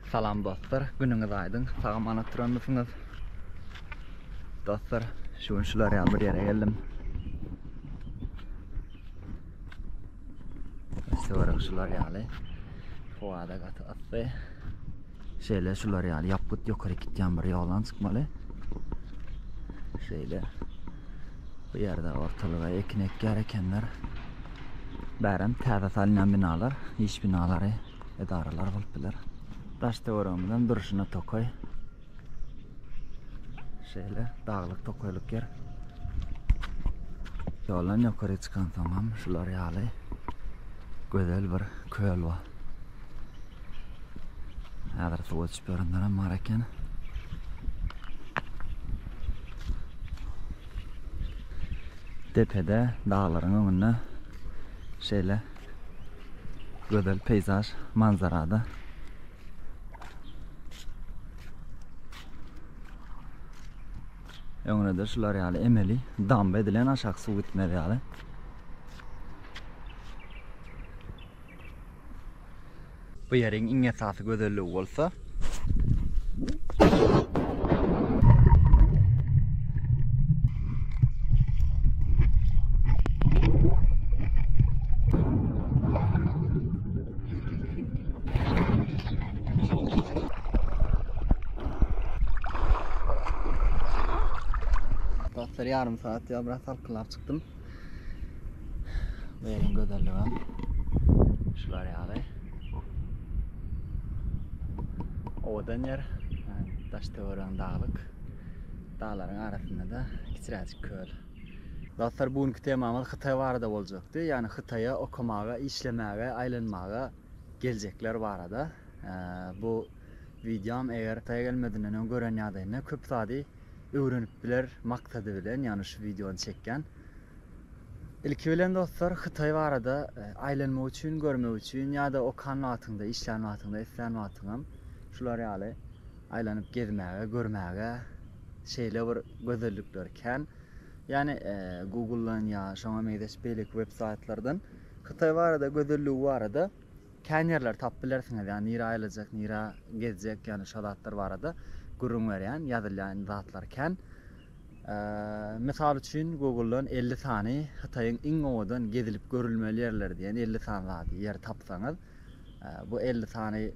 Salam dostlar, günüňiz aýdyn. Sagam ana turandysyňyz. Dostlar, şuňşular ýa bir ýere geldim. Şular ýaly. Howada gatdy. Şeýle şular ýaly ýapyt ýokary gitýän bir ýolan çykmaly. Şeýle bu ýerde ortalyga ekinek gerekenler. Bärim täze salynýan binalar, iş binalary, edaralar bolupdylar. Daş teoramdan duruşuna tokoy. Şeýle dağlyk tokoýluk yer. Ýolan ýokary çykan tamam şular ýaly. Gözel bir köl var. Häzir suw içip ýörenler bar eken. Tepede dağlaryň öňünde şeýle gözel peyzaj manzarada. Öňünde şular ýaly emeli dam edilen aşak suw gitmeli ýaly. Bu ýeriň iň esasy gözelligi bolsa yarım saat ya biraz salkılap çıktım. Bu yerin gözelligi şular ýaly. Odan yer taş teoran dağlık. Dağların arasında da kiçiräçik köl. Dostlar bugünkü temamız Hytaý barada boljakdy. Yani Hytaýa okumaga, işlemäge, aýlanmaga geljekler barada. Bu videom eger Hytaýa gelmedinden öň gören ýagdaýynda köp sady öwrenip biler maksady bilen, yani şu videonu çekken. İlki bilen dostlar Hytaý barada aýlanmak üçin, görmek üçin ýa-da okan wagtynda, işlän wagtynda, isleän wagtynda şular ýaly aýlanyp gezmäge, görmäge şeýle bir gözelliklerken, yani Google'dan ya şoňa meýdeş beýleki web saytlardan Hytaý barada gözelligi barada kän ýerler tap bilersiňiz. Yani nira aýlajak, nira gezjek, yani şadatlar barada gurrun berýän ýazylýan zatlar kän. Misal üçin Google'dan 50 sany Hytaýyň iň owadan gezilip görülmeli ýerler diýen 50 sany ýer tapsaňyz, bu 50 sany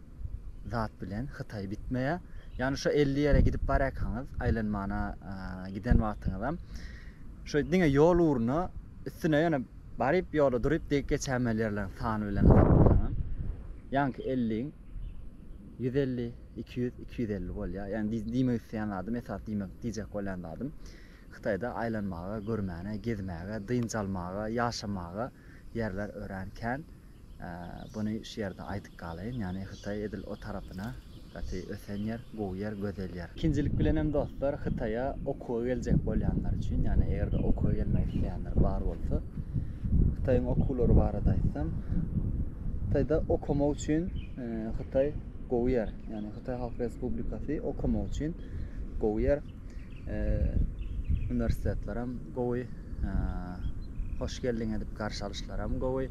zat bilen Hytaý bitmeýär. Yani şu 50 ýere gidip barakaňyz, aýlanmana giden wagtyňyzda şu diňe ýol uruny üstüne ýene baryp ýola durup dek geçämeli ýerler sany bilen tapsaňyz. Yani 50, 150, 200, 250 bolýar. Yani diýmek isleýän adam, esas diýjek bolan adam Hytaýda aýlanmaga, görmäge, gezmäge, dynjalmaga, ýaşamaga ýerler örenken bunu şu ýerde aýdyp galyn. Yani Hytaý edil o tarapyna gaty ösen ýer, gowy ýer, gözel ýer. İkinjilik bilen hem dostlar Hytaýa okuwa geljek bolýanlar üçin, yani egerde okuwa gelmek isleýänler bar bolsa, Hytaýyň okulary barada aýtsam, Hytaýda okumak üçin Hytaý gowy ýer. Yani Hytaý Halk Respublikasy okumak üçin gowy ýer. Üniversitetler hem gowy, hoş geldiň edip garşy alyşlar hem gowy,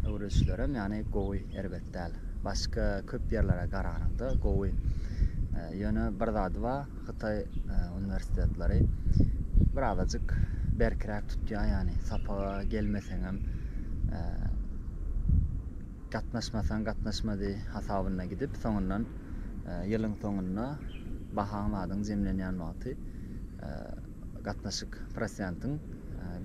öwrüçler hem yani gowy elbetde. Başka köp ýerlere garanyňda gowy. Ýöne bir zady bar, Hytaý üniversitetleri birazajyk berkiräk tutýar, yani sapa gelmeseň hem gatnaşmady hasabyna gidip soňundan ýylyň soňunda bahaňladyň jemlenýän wagty gatnaşyk prosentyň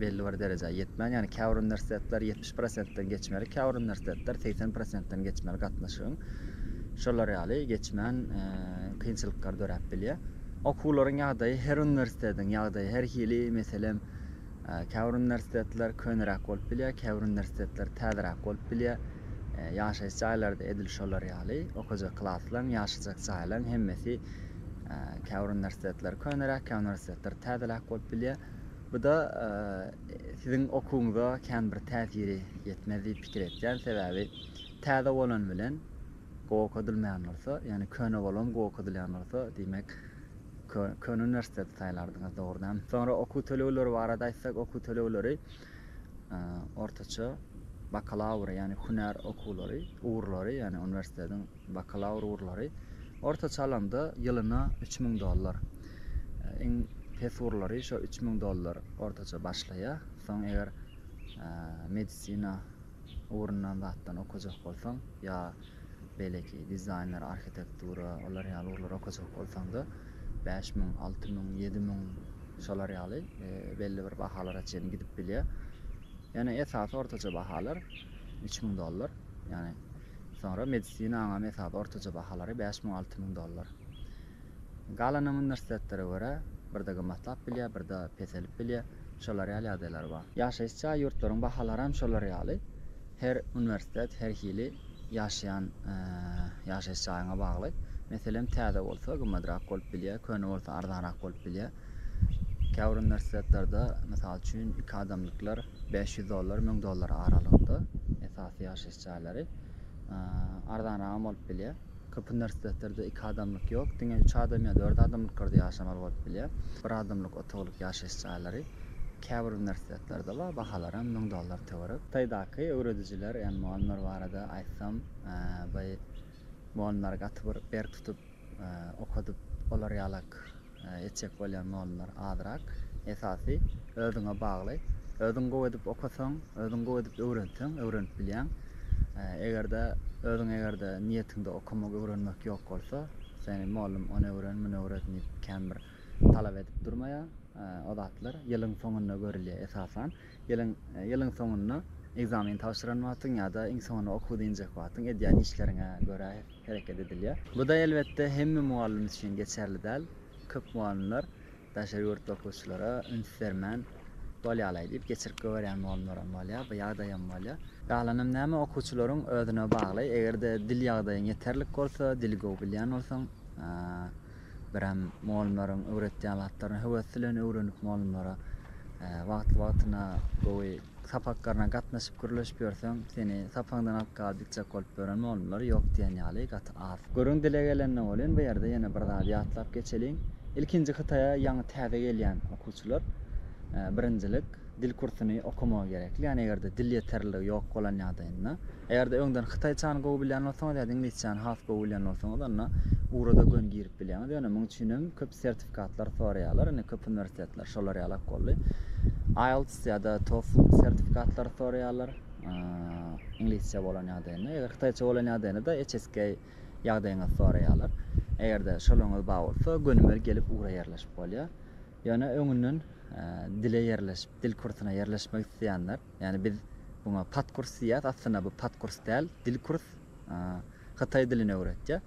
belli bir derejeye yetmän. Yani käwr üniversitetler 70%den geçmeli, käwr üniversitetler 80%den geçmeli gatnaşygyň. Şolar ýaly geçmän kynçylyklar dörep bilýär. Okuwlaryň ýagdaýy her üniversitetiň ýagdaýy her hili, meselem käwr üniversitetler könüräk bolup bilýär, käwr üniversitetler täzeräk bolup bilýär. Ýaşaýjak jaýlarda edil şolar ýaly, okujak klasslar, ýaşaýjak jaýlar hemmesi käwr üniversitetler könüräk, käwr üniversitetler täzeräk bolup bilýär. Bu da sizin okuwňyza kän bir täsiri ýetmezdi pikir etýän sebäbi täze bolan bilen gowy okudylmaýan bolsa, yani köne bolan gowy okudylýan bolsa, diýmek köne üniversitet saýlardyňyz dogrudan. Sonra okuw tölegleri barada aýtsak, okuw tölegleri ortaça bakalavr yani hüner okulları, uğurları yani üniversiteden bakalavr uğurları ortaça alanda yılına $3000. En pes uğurları şu $3000 ortaça başlaya. Soň eger medisina uğrundan zatdan okujak bolsaň ya belki dizayner, arhitektura, olar ýaly uğurlar okujak bolsaň da 5000, 6000, 7000 şolar ýaly belli bir bahalara çen gidip bilýär. Yani esas ortaça bahalar $3000. Yani sonra medisina aňa mesat ortaça bahalary $5000-6000. Galan üniversitetlere göre bir de gymmatlap bilýär, bir de peselip bilýär. Şolar ýaly ýagdaýlar bar. Ýaşaýşça ýurtlaryň bahalaram şolar ýaly. Her üniversitet her hili ýaşaýan ýaşaýşçaňa bagly. Meselem täze bolsa gymmadrak bolup bilýär, köne bolsa ardanrak bolup bilýär. Käwr üniversitetlerde mesal üçin 2 adamlyklar $500, $1000 aralygynda esasy ýaşaýşçalary ardanrak bolup bilýär. Köp üniversitetlerde 2 adamlyk ýok, diňe 3 adam ýa 4 adamlyklarda ýaşamaly bolup bilýär. 1 adamlyk otoglyk ýaşaýşçalary käwr üniversitetlerde bar, bahalaram $1000 tegerek. Taýdaky öwredijiler, ýani muallimler barada aýtsam, bu muallimler gatyp berk tutup okudyp olar ýalak etjek bolýan muallimler azrak. Esasy özüňe bagly. Özüň gowy edip okasaň, özüň gowy edip öwrenseň, öwrenip bilýän. Egerde niýetinde okumak, öwrenmek ýok bolsa, seni muallim onu öwren, meni öwretmeyip kämbir talap edip durmaýar. O zatlar ýylyň soňuna görilýär esasan. Ýylyň soňuna egzamin tapşyranmatyň ýa-da iň soňuna okudy injek wagtyň edýän işleriňe göre hereket edilýär. Bu da elbetde hemme muallim üçin geçerli däl. Köp muallimler daşary ýurt okuwçylara ünsvermän bolýarlar diýip geçirip görýän muallimler bolýar, bu ýagdaýam bolýar. Galanym näme okuwçylaryň özüne bagly. Egerde dil ýagdaýyň ýeterlik bolsa, dil gowy bilýän bolsaň, biram muallimlaryň öwretýän zatlaryny höweslen öwrenip muallimlara wagt-wagtyna gowy sapaklarına gatnaşyp gürleşip ýörseň, seni sapaňdan alyp galypça bolup beren muallimler ýok diýen ýaly gat az. Görüň dile gelenne bolen bu ýerde ýene bir zat ýatlap geçeliň. İlkinji Hytaýa ýaňy täze gelýän okuwçylar birinjilik dil kursyny okumak gerekli. Yani egerde dil ýeterligi ýok bolan ýagdaýynda, egerde öňden Hytaýçany gowy bilýän bolsaň, ýa-da inglizçany has gowy bilýän bolsaň, onda urada gön girip bilýän. Ýöne muň üçin köp sertifikatlar sorýarlar, ene köp üniversitetler şolar ýalak boldy. IELTS ýa-da TOEFL sertifikatlar sorýarlar. İnglizçe bolan ýagdaýynda, eger Hytaýça bolan ýagdaýynda da HSK ýagdaýyna sorýarlar. Egerde şolaňyz bar bolsa, gönümel gelip ura ýerleşip bolýar. Ýöne öňünden dile yerleşip, dil kursyna yerleşmek isteýänler, yani biz buna pat kurs diýär, aslında bu pat kurs däl, dil kurs, Hytaý dilini öwretýär.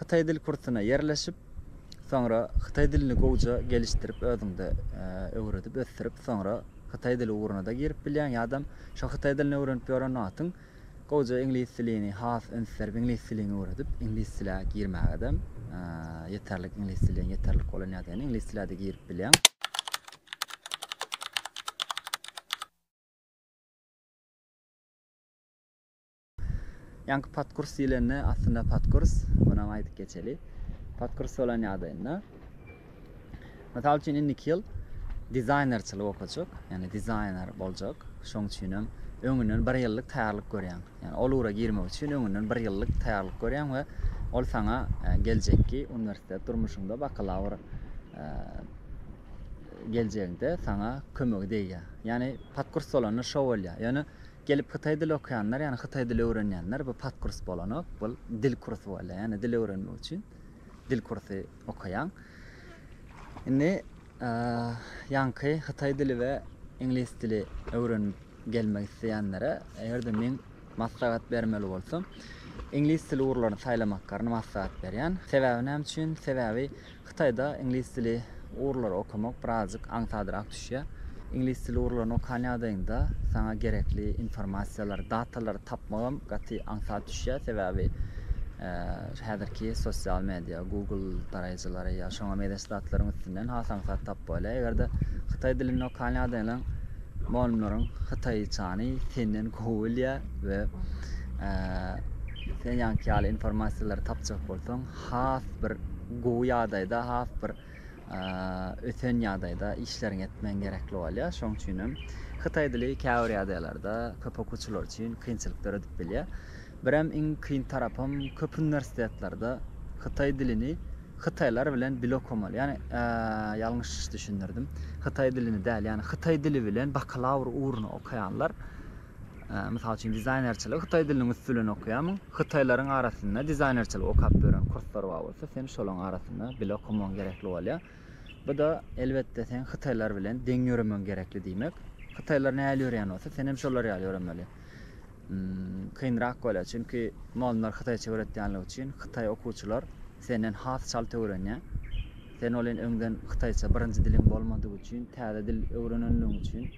Hytaý dil kursyna yerleşip, sonra Hytaý dilini gowja geliştirip, özüňde öwredip, ösdirip, sonra Hytaý dili uğruna da girip bilýän ýa-da şo Hytaý dilini öwrenip ýören wagtyň gowja ingliz dilini has önsürip, ingliz dilini öwredip, ingliz diline girmäge edem. Ýeterlik ingliz dilini ýeterlik bolan ýagdaýda ingliz diline girip bilýän. Yankı pat kurs diýilende aslında pat kurs, buna aýdyp geçeli. Pat kurs bolan ýagdaýynda mesal üçin indiki ýyl designerçilik okujak, yani designer boljak. Şoň üçin öňünden 1 ýyllyk taýýarlyk görýän. Yani ol ura girmek üçin öňünden 1 ýyllyk taýýarlyk görýän we ol saňa geljekki üniversitet durmuşynda bakalavr geljeğinde saňa kömek edýär. Yani pat kurs bolany şo bolýar. Yani gelip Hytaý dili okuyanlar, yani Hytaý dili öwrenýänler bu pat kurs bolanyk, bu dil kursu bolýar. Yani dil öwrenmek üçin dil kursu okayan. Indi ýanky Hytaý dili we ingliz dili öwrenip gelmek isteýänlere egerde men maslahat bermeli bolsam, ingliz dili uğurlaryny saýlamak garny maslahat berýän. Sebäbi näme üçin? Sebäbi Hytaýda ingliz dili uğurlary okumak birazjyk aňsadyrak düşýär. İngliz dili uğurlaryny okan ýagdaýynda saňa gerekli informasiýalar, datalar tapmagam gaty aňsat düşýär. Sebäbi häzirki sosial media, Google taraýjylary ýa şoňa medeniýetlaryň üstünden has aňsat tap bolýar. Egerde Hytaý dilini okan ýagdaýynda muallimlaryň Hytaýçany senden gowy bilýär we sen ýanky ýaly informasiýalary tapjak bolsaň, has bir gowy ýagdaýda, has bir öten ýagdaýda işlerini etmen gerekli bolýar. Şoň üçin Xitay dili käwr ýagdaýlarda köp okuwçylar üçin kynçylyklar ödüp bilýär. Birem iň kyn tarapym köp universitetlarda Xitay dilini Xitaylar bilen bil okumaly. Yani ýalňyş düşündirdim. Xitay dilini däl, yani Xitay dili bilen bakalavr uğruna okayanlar, misal üçin dizaynerçilik Xitay dilini üstülen okuýarmyň. Xitaylaryň arasynda dizaynerçilik okap beren kurslar bar bolsa, sen şolaryň arasynda bil okumaň gerekli bolýar. Bu da elbetde sen Xitaylar bilen deň ýöremen gerekli diýmek. Xitaylar näle ýören bolsa, sen hem şolary ýaly öğrenmeli. Kynrak bolýar, çünki malumlar Xitayça öğretýänligi üçin Xitay okuwçylar senden has çalty öğrenýär. Sen olen öňden Xitayça birinji dilim bolmadygy üçin, täze dil öwrenenligi üçin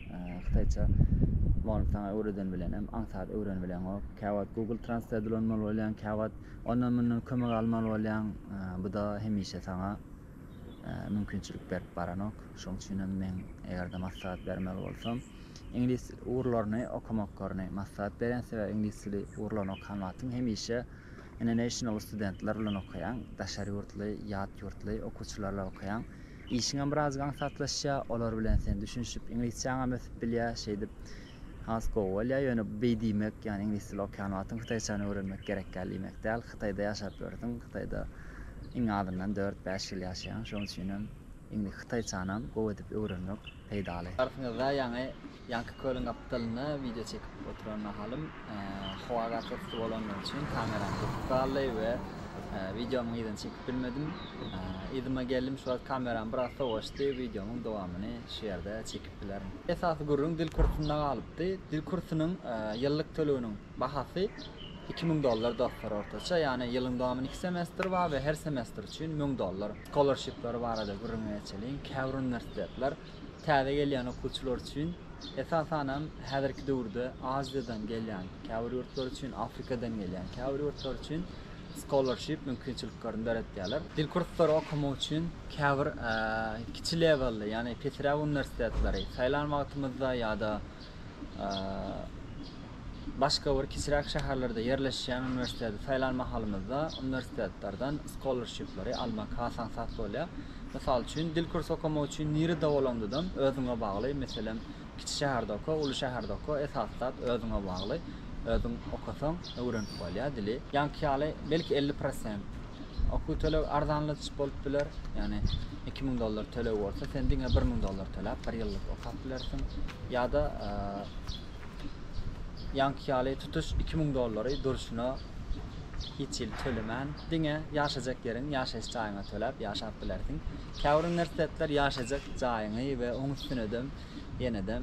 Xitayça malum sana öwreden bilen hem aňsat öwren bilen o käwat Google Translate bilen bolýan, käwat ondan mundan kömek almaly bolýan. Bu da hemişe sana mümkinçilik berip baranok. Şoň üçin men egerde maslahat bermeli bolsam, İngiliz uğurlaryny okumaklarny maslahat berense we İngiliz dili uğurlaryny okuyan wagtyň hemişe international studentler bilen okuyan, daşary ýurtly, ýat ýurtly okuwçylarla okuyan, işiňe biraz gaňsatlaşýa, olar bilen sen düşünşip İngilizçe mesip bilýär, şeýdip has gowalya ýöne beýdimek, yani İngiliz dili okuyan wagtyň Xitayçany öwrenmek gereklilik däl. Xitayda ýaşap berdim, Xitayda iň adından 4-5 ýyl ýaşaýan, şoň üçin İngiliz Xitayçany gowy edip öwrenmek peýdaly. Tarapyňyzda ýanky kölen gapdalyna video çekip oturan halim, hawaga tutip bolanlar üçin kameramy tutgaly we videomu ýydan çekip bilmedim. Ýydyma geldim, şu kameram biraz sowaşdy, videomyň dowamyny şu ýerde çekip bilerim. Esasy gurrun dil kursundan galypdy. Dil kursunyň ýyllyk töleginiň bahasy $2000 dostlar ortaça, yani ýylyň dowamyny 2 semestr bar we her semestr üçin $1000 scholarshipler barada gurrun geçelin. Käwr universitetler täze gelýän okuwçylar üçin esasanam häzirki döwürde Aziýadan gelýän käwr ýurtlar üçin, Afrikadan gelýän käwr ýurtlar üçin scholarship mümkinçiliklerini beretýärler. Dil kurslary okumak üçin käwr kiçi levelli, yani Petrov universitetleri saýlan wagtymyzda ýa-da başga bir kiçirak şäherlerde ýerleşýän universiteti saýlanma halymyzda universitetlerden scholarshipleri almak hasansat bolýar. Misal üçin dil kursu okumak üçin niri dawalandydan özüňe bagly, meselem kiçi şäherde oku, uly şäherde oku, esasat özüňe bagly. Özüň okasaň öwrenip bolýar dili. Ýanky belki 50% okuw tölek arzanlatyş bolup biler. Yani $2000 tölek bolsa, sen diňe $1000 tölep bir ýyllyk okap bilersiň. Ýa-da ýanky tutuş $2000 durşuna hiç ýyl tölemän, diňe ýaşajak ýeriň, ýaşaýyş jaýyňa tölep ýaşap bilersiň. Käwr universitetler ýaşajak jaýyňy we oň üstüne edem, ýene-de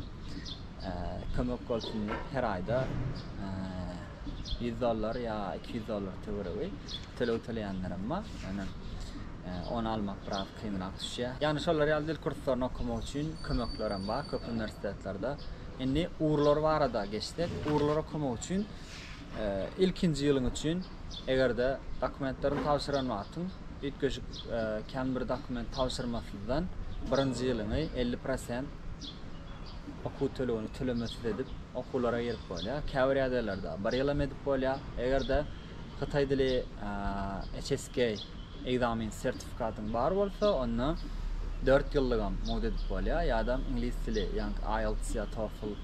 kömek bolsun her aýda $100 ýa $200 töweregi töleýänlerim bar. Yani onu almak biraz kynrak düşýär. Yani şolar ýaly dil kurslaryny okumak üçin kömeklerim bar köp universitetlerde. Indi uğurlar barada geçdik. Uğurlar okumak üçin ilkinji ýylyň üçin egerde dokumentlerini tawşyran wagtyň ýetgeşik kän bir dokument tawşyrmasyndan birinji ýylyny 50% okuw tölegini tölemesi edip okuwlara gerip bolýar. Käwr ýagdaýlarda bir ýyl edip bolýar. Egerde Xitay dili HSK egzamin sertifikatyň bar bolsa, onu 4 ýyllygam mowd edip bolýar. Ýa-da İngiliz dili, ýani IELTS ýa TOEFL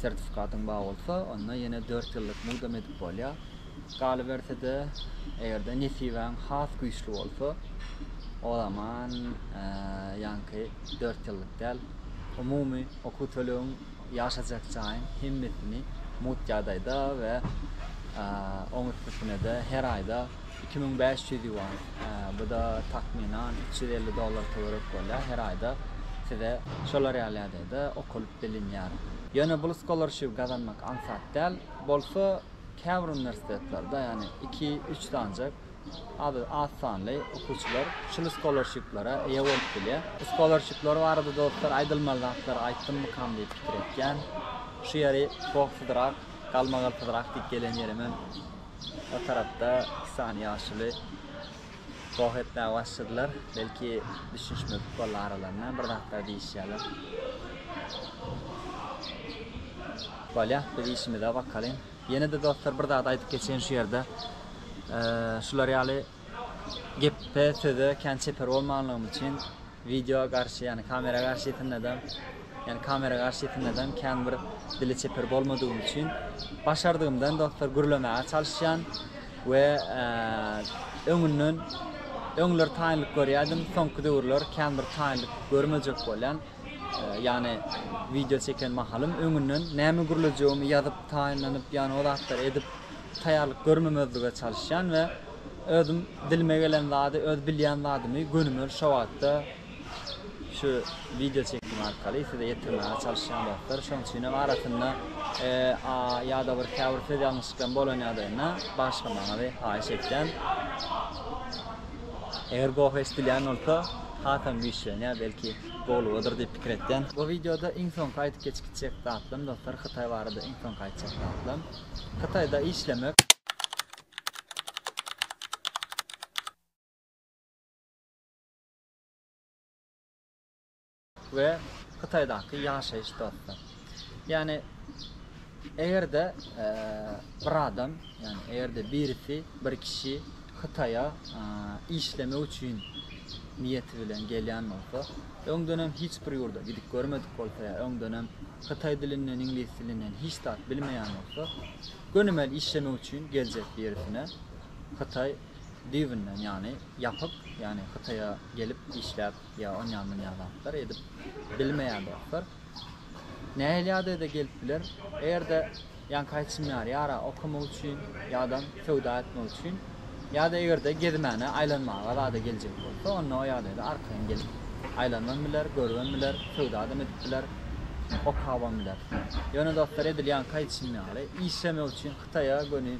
sertifikatyň bar bolsa, onu ýene 4 ýyllyk mowd edip bolýar. Galy bersede egerde nesiben has güýçli bolsa, o zaman ýanky 4 ýyllyk däl umumy okuw tölegiň ýaşajak jaýyň himmetini mut ýagdaýda we oň üstüne de her aýda 2500 diwan. Bu da takminan $350 töwerek bolýar her aýda size şolar ýalyda okulyp bilinýär. Ýöne bu scholarship gazanmak ansat däl bolsa käwr universitetlerde, yani 2-3 tanjak az sanly okuwçylar şu scholarshiplara eýe bolup bilýär. Scholarshiplar barada dostlar aýdylmalylar aýtdym kam diýip pikir etken. Şu ýeri boğsydyrak, galmagaldyrak diýip gelen ýerime o tarapda 2 sany ýaşly boğetde başladylar. Belki düşünşmek bolar aralaryndan bir wagtda diýişýärler. Bolýar, bir işime de bakalım. Yine de dostlar bir daha da aýdyp geçen şu ýerde şular ýaly gepde söze kän çeper bolmanlygym üçin video karşı yani kamera karşı yetinmeden yani kamera karşı yetinmeden kendi bir dili çeper bolmadığım için başardığımdan dostlar gürlemeye çalışan ve öňler taýynlyk görýärdim, soňky döwürler kendi bir taýynlyk görmejek bolan yani video çeken mahalym öňünden näme gürlejegimi ýazyp taýynlanyp yani o zatlar edip taýýarlyk görmemezlige çalışan ve özüm dilime gelen zady, öz bilýän zadymy gönümel şo wagtda şu video çekim arkaly size ýetirmäge çalışan dostlar. Şoň üçin arasynda ýa-da bir käwirse ýalňyşlyk bolan ýagdaýyna başga maňa haýyş etken. Eger gowy istilýän bolsa, hatam düşýär, belki boluwadyr diýip pikir etdim. Bu videoda iň soňky aýtyp geçikçek datlym dostlar, Hytaý barada iň soňky aýtjak datlym. Hytaýda işlemek ve Hytaýdaky ýaşaýyş dostlar. Yani egerde bir adam, yani egerde birisi, bir kişi Hytaýa işleme üçin niyeti bilen gelýän bolsa, öň dönem hiç bir ýurda gidip görmedik bolsa, öň dönem Hytaý dilinden, ingliz dilinden hiç dat bilmeýän bolsa, gönümel işleme üçin geljek birisine Hytaý diwinden yani yapıp yani Hytaýa gelip işläp ya on ýandan ýazaplar edip bilmeýän dostlar. Näýle de gelip biler. Egerde yani kaýtşymlar ýara okumak üçin ýa-da söwda etmek üçin ýa-da egerde gezmäne aýlanmaga da geljek bolsa, onu o ýagdaýda arkadan gelip aýlanman biler, görben biler, söwda edip biler, okawan biler. Ýöne dostlar edilýän kaýtşymlar işlemek üçin Hytaýa gönü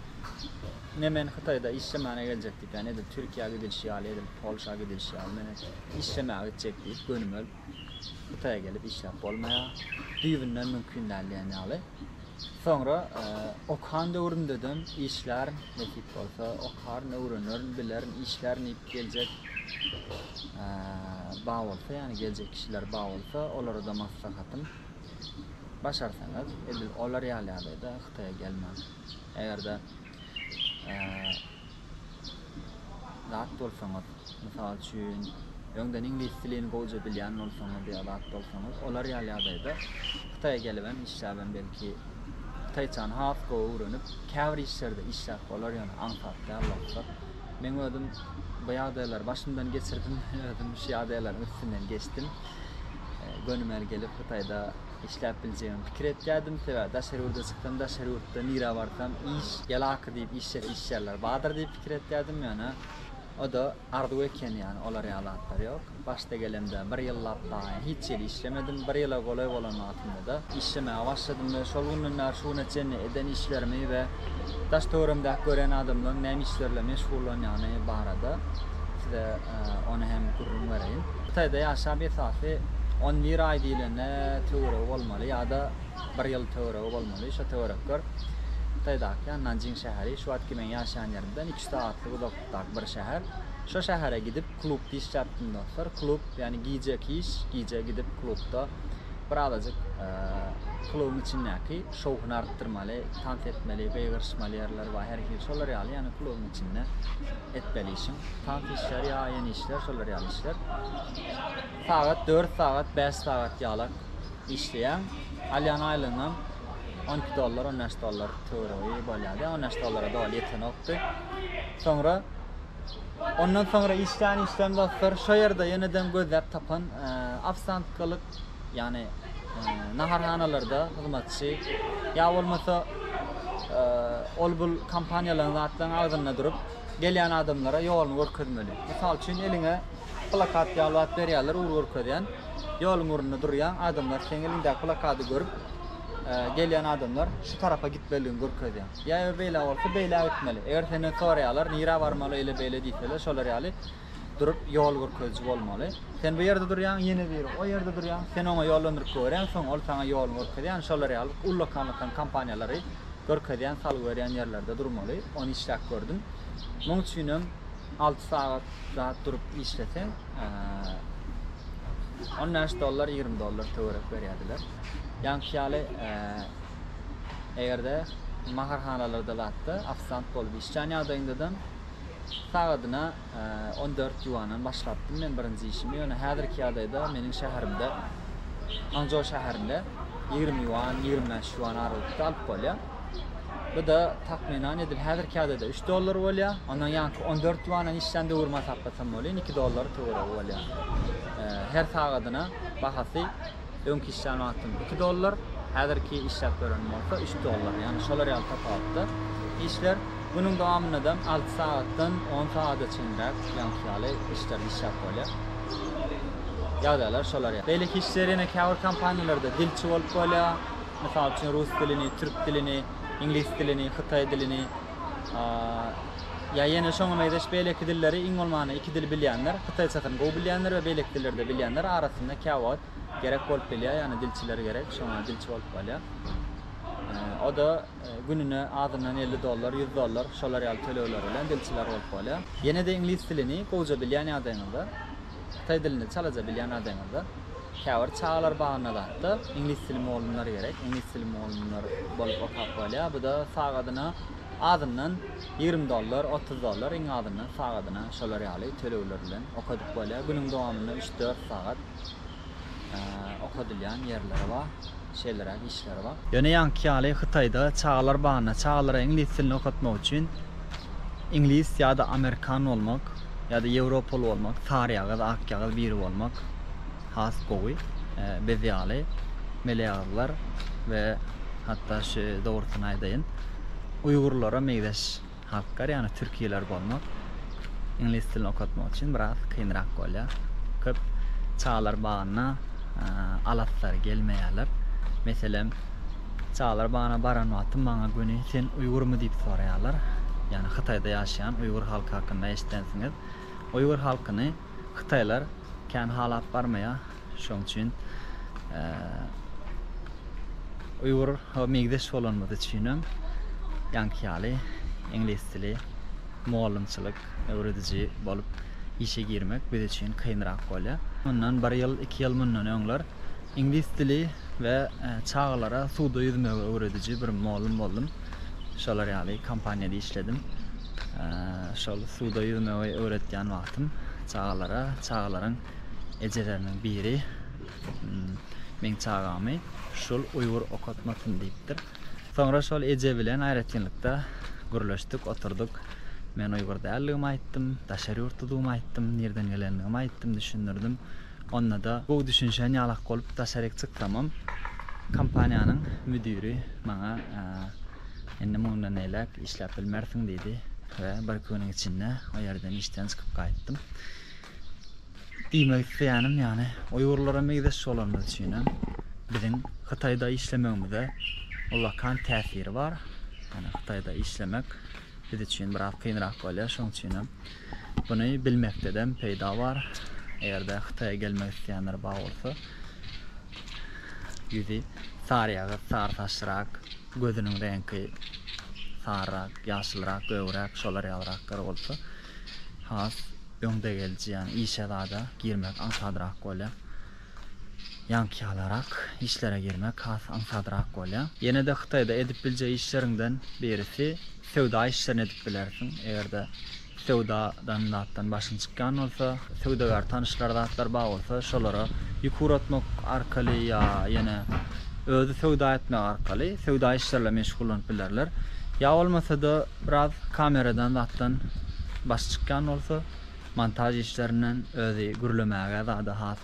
Nemen Hytaýda işlemäne geljekdik. Yani edip Türkiýe'ye gidilşýär, edip Polşaga gidilşýär. Mene işlemäge gidecekdik, gönümel Hytaýa gelip işläp bolmaýa, düýbinden mümkinlerliğini ýaly. Sonra okan döwründedim işler netip bolsa, okar öwrenir, biler işler nip geljek ba bolsa, yani geljek kişiler ba bolsa, olara da maslahatym başarsaňyz, edil olar ýaly-ýalyda Hytaýa gelmez. Egerde zat bolsaňyz, mysal üçin öňden ingliz dilini goýja bilýän bolsaňyz, ýa zat bolsaňyz, olar ýaly-ýalyda Hytaýa gelibem işläben belki Hytaýçany has öwrenip, käbir işlerde işläp bolar ýa-da aňsatda bolsa. Men özüm bu ýagdaýlar başymdan geçirdim, özüm şu ýagdaýlaryň üstünden geçdim. Gönümel gelip Hytaýda işläp biljegim pikir etdim. Daşary ýurda çykdym, daşary ýurtda nira barsam iş ýalaky diýip işlerler badyr diýip pikir etdim ýa-da. O da ardu eken yani olar ýalatlar ýok. Başda gelemde bir ýyllap da hiç ýeri işlemedim. Bir ýyla golay bolan wagtymda da işlemäge başladym we şol günler şu neçeni eden işlerimi we daş töweremde gören adamlaryň näme işlerle meşgul bolanyny barada size onu hem gurrun bereyim. Hytaýda ýaşap esasy 11 ay diýilene töwere bolmaly ýa-da 1 ýyl töwere bolmaly. Şo töwerekler Hytaýdaky Nanjing şäheri şu wagtky men ýaşaýan ýerimden 2 saatlyk uzaklyk bir şäher. Şo şähere gidip klubda iş yapdym dostlar. Klub yani giyecek iş, giyece gidip klubda bir azajyk klubun içindäki şowuny artdyrmaly, tant etmeli, beýgirşmaly ýerler we her kim şolar ýaly yani klubun içinde etmeli işin. Tant işler ýa ýeni işler, şolar ýaly işler. Saat 4 saat, 5 saat ýalak işleýän, alýan aýlygyny $12, $13 töwreği bolýardy. $13 da ýetenokdy. Sonra ondan sonra işlem dostlar şo ýerde ýeneden gözläp tapan afsantlyk yani naharhanalarda hyzmatçy ýa bolmasa ol bul kampaniýalaryň zatlaryň agdyna durup gelýän adamlara ýoluny görkezmeli. Mysal üçin eliňe plakat ýalat berýärler, görkezýän ýoluň urunda durýan adamlar seň elinde plakaty görüp gelýän adamlar şu tarafa gitmeliligini görkezýär. Ýa beýle bolsa beýle gitmeli. Eger senden soraýarlar, nira barmaly ele beýle diýseler, şolar ýaly durup ýol görkezji bolmaly. Sen bu ýerde durýan, ýene bir o ýerde durýan, sen oňa ýollandyryp görän, soň ol saňa ýol görkezýän, şolar ýaly ullakanlyk kampaniýalary görkezýän, salyp berýän ýerlerde durmaly. Onu işläp gördüm. Muň üçin 6 saat durup işlesen $10, $20 töwerek berýärdiler. Ýa-ni egerde maharhanalarda latda afsant bolup işlän ýagdaýynda Saatına 14 yuanan başlattım men birinci işimi. Yani häzirki ýagdaýda meniň şäherimde, Hangzhou şäherinde 20 yuan, 25 yuan aralykda alyp bolýar. Bu da tahminan edil häzirki ýagdaýda 3 dollar bolýar. Ondan ýa-ni 14 yuanan işlende urma tapasam bolýar, 2 dollar töwere bolýar. Her sagatyna bahasy öňki işlem wagtym 2 dollar, häzirki işlep berenim bolsa 3 dollar. Yani şolar ýaly tapapda. İşler bunun dowamyna da 6 saatdan 10 saatgaçynrak ýanky işler işlep bolýar. Ýagdaýlar şolar ýa. Beýleki işler ene käwir kompaniýalarda dilçi bolup bolýar. Mysal üçin rus dilini, türk dilini, ingliz dilini, Hytay dilini, ya yine şoňa meýdeş beýleki dilleri iň bolmany 2 dil bilýänler, Hytay çakyn gowy bilýänler we beýleki dillerde bilýänler arasynda käwat gerek bolup bilýär, ýani dilçiler gerek, şoňa dilçi bolup bolýar. O da gününe adından 50 dollar, 100 dollar şolar ýaly töleýler bilen dilçiler bolup bolýar. Ýene de ingliz dilini gowja bilýän ýagdaýynda, Hytay dilini çalaja bilýän ýagdaýynda käwir çağlar bagana da ingliz dili mollunlar gerek, ingliz dili mollunlar bolup okap bolýar. Bu da sagadyna adından 20 dollar, 30 dollar iň adından sagadyna şolar ýaly töleýler bilen okadyp bolýar. Günüň dowamyna 3-4 sagat okadylýan ýerleri bar. Şeylere, işlere var. Ýöne ýanky ýaly Hytaýda çağlar bagana, çağlara ingliz dilini okatmak üçin ingliz ýa-da amerikan bolmak, ýa-da Ýewropal bolmak, sary ýaly, ak ýaly biri bolmak has gowy, bez ýaly, mele ýaglar we hatda şu dogrusyny aýdaýyn Uýgurlara meýdeş halklar, ýani türkiýeler bolmak ingliz dilini okatmak üçin biraz kynrak bolýar. Köp çağlar bagana alatlar gelmeýärler. Meselem çağlar bana baran wagtym maňa göni sen Uýgurmy diýip soraýarlar. Yani Hytaýda ýaşaýan Uýgur halky hakynda eşitdensiňiz. Uýgur halkyny Hytaýlar kän halap barmaýar. Şoň üçin Uýgur meýdeş bolanmady düşünem. Ýanky ýaly ingliz dili, muallimçilik öwrediji bolup işe girmek biz üçin kynrak bolýar. Ondan 1 ýyl, 2 ýyl mundan öňler ingliz dili ve çağlara suda yüzme öğretici bir muallim oldum. Şolar ýaly kompaniýada işledim. Şol suda yüzme öğretýän wagtym çağlara, çağlaryň ejeleriniň biri men çağamy şol Uýgur okatmasyn diýipdir. Soňra şol eje bilen aýratynlykda gürleşdik, oturduk. Men Uýgur dälligimi aýtdym, daşary ýurtdugymy aýtdym, nerden gelenligimi aýtdym, düşündirdim. Onda da bu düşünşen ýalak bolup daşaryk çykdamam. Kompaniýanyň müdiri maňa indi mundan elek işläp bilmersiň diýdi we bir köniň içinde o ýerden işden çykyp gaýtdym. Diýmek isleýänim ýani Uýgurlara meýdeş bolanmy düşünem. Biziň Hytaýda işlemegimizde ulkan täsiri bar. Yani Hytaýda işlemek biz üçin biraz kynrak bolýar, şoň üçin buny bilmekdem peýda bar. Eğer de Hytaýa gelmek isteyenler bar bolsa, yüzi sary ýaly, sar taşrak, gözüniň rengi sarrak, ýaşylrak, göwrak, şolar ýalyrak bolsa, has öňde gelji, ýani işe-dada girmek ansadrak bolýar. Ýanky ýalarak işlere girmek has ansadrak bolýar. Ýene de Hytaýda edip bilje işlerinden birisi sewda işlerini edip bilersiň. Eger de sewdadan natdan başyn çykkan bolsa, sewdagar tanışlar zatlar bar bolsa, şolara ýukuratmak arkaly ýa ýene özü sewda etmek arkaly sewda işlerle meşgullanyp bilerler. Ya olmasa da biraz kameradan zatdan baş çykkan bolsa, montaj işlerinden özü gürlemäge da has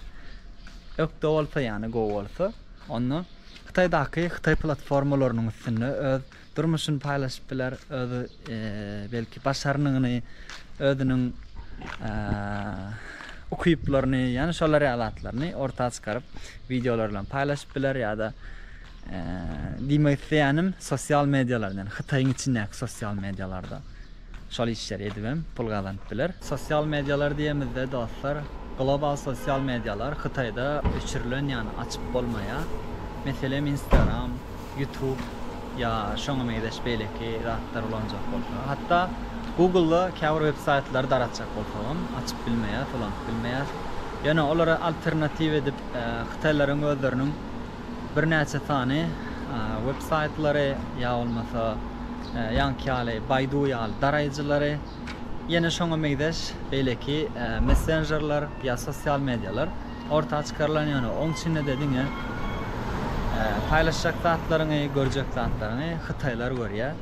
ökde bolsa, ýani gowy bolsa, onu Hytaýdaky Hytaý platformalarynyň üstünde öz durmuşyny paýlaşyp biler, özü belki başarynyny, özüniň okuýuplaryny, ýani şolar ýalatlaryny ortaga çykaryp videolar bilen paýlaşyp biler ýa-da diýmek isleýänim sosial medialardan, Hytaýyň içindäki sosial medialarda şol işleri edibem, pul gazanyp biler. Sosial medialar diýemizde dostlar, global sosial medialar Hytaýda öçürilen, ýani açyp bolmaýar. Meselem Instagram, YouTube ya şoňa meýdeş beýleki zatlar bolanjak bolsa, hatda Google'da käwir websaytlar daratjak bolsam, açyp bilmeýär, falan bilmeýär. Ýani olara alternativ edip Hytaýlaryň özleriniň bir näçe tany websaytlary ýa bolmasa ýanky ýaly Baidu ýaly daraýjylary yine şoňa meýdeş beýleki messengerler ya sosial medyalar ortağa çıkarılan ýöne oň içinde dediňe paylaşacak zatlaryňy, görjek zatlaryňy Hytaýlar görýär.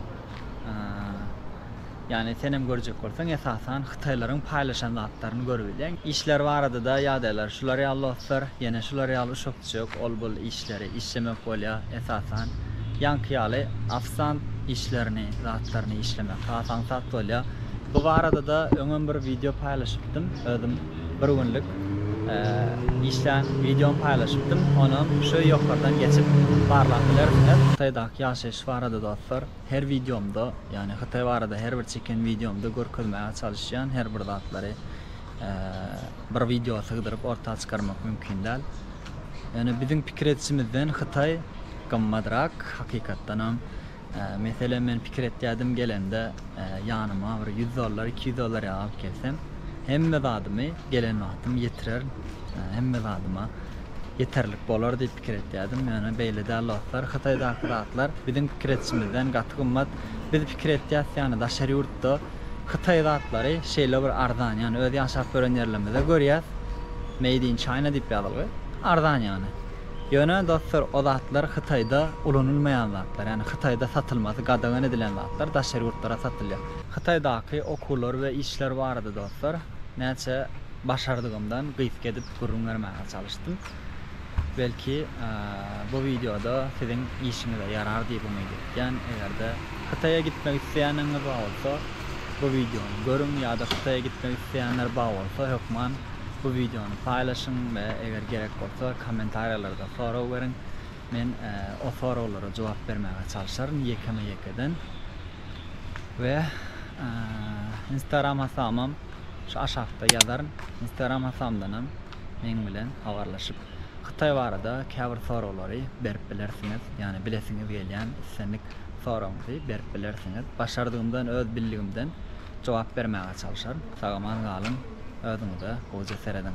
Yani senem görecek bolsaň esasan Hytaýlaryň paylaşan zatlaryny görübilýän. İşler barada da ýa-daýlar şular ýaly ýene şular ýaly şokçuk ol bul işleri işlemek bolýar esasan ýanky afsan işlerini, zatlaryny işlemek asan zat bolýar. Bu barada da öňem bir video paylaşypdym. Özüm bir günlük işlen videom paylaşypdym. Onu şu ýokardan geçip barladylar. Hytaýdaky ýaşaýyş barada dostlar her videomda, yani Hytaý barada her bir çeken videomda görkezmäge çalışýan her bir zatlary bir video sygdyryp ortağa çykarmak mümkin däl. Yani bizim pikir etişimizden Hytaý gymmadrak hakykatdan hem mesela men pikir etýädim gelende ýanyma bir $100, $200 alıp gelsem hemme zadymy gelen wagtym ýetirer, hemme zadyma yeterlik bolar diýip pikir etýädim. Yani beýle däl dostlar, Hytaýdaky zatlar bizim pikir etişimizden gaty gymmat. Biz pikir etýäs ýani daşary ýurtda Hytaý zatlary şeýle bir arzan, yani öz ýaşap gören ýerlerimizde görýäs. Made in China diýip ýazylgy. Arzan yani. Ýöne dostlar o zatlar Hytaýda ulanylmaýan zatlar, yani Hytaýda satylmasy gadagan edilen zatlar daşary ýurtlara satylýar. Hytaýdaky okullar we işler barada dostlar näçe başardygymdan gyýyp edip görünmäge çalışdym. Belki bu videoda sizin işinize yarar diye umut ediyorum. Eğer de Hytaýa gitmek isteyenler bolsa bu videonu görün, ya da Hytaýa gitmek isteyenler bolsa hökman bu videonu paylaşın ve eğer gerek bolsa komentarlarda soraw berin. Men o sorawlara cevap bermäge çalışarım yekeden. Ve Instagram hasamam şu aşağıda yazarım. Instagram hasamdan hem men bilen habarlaşyp Hytaý barada käbir sorawlary berip bilersiňiz. Yani bilesiňiz gelýän senlik sorawňyzy berip bilersiňiz. Başardygymdan, öz bildigimden jogap bermäge çalışarym. Sagaman galyn, özüňize gowy seredin.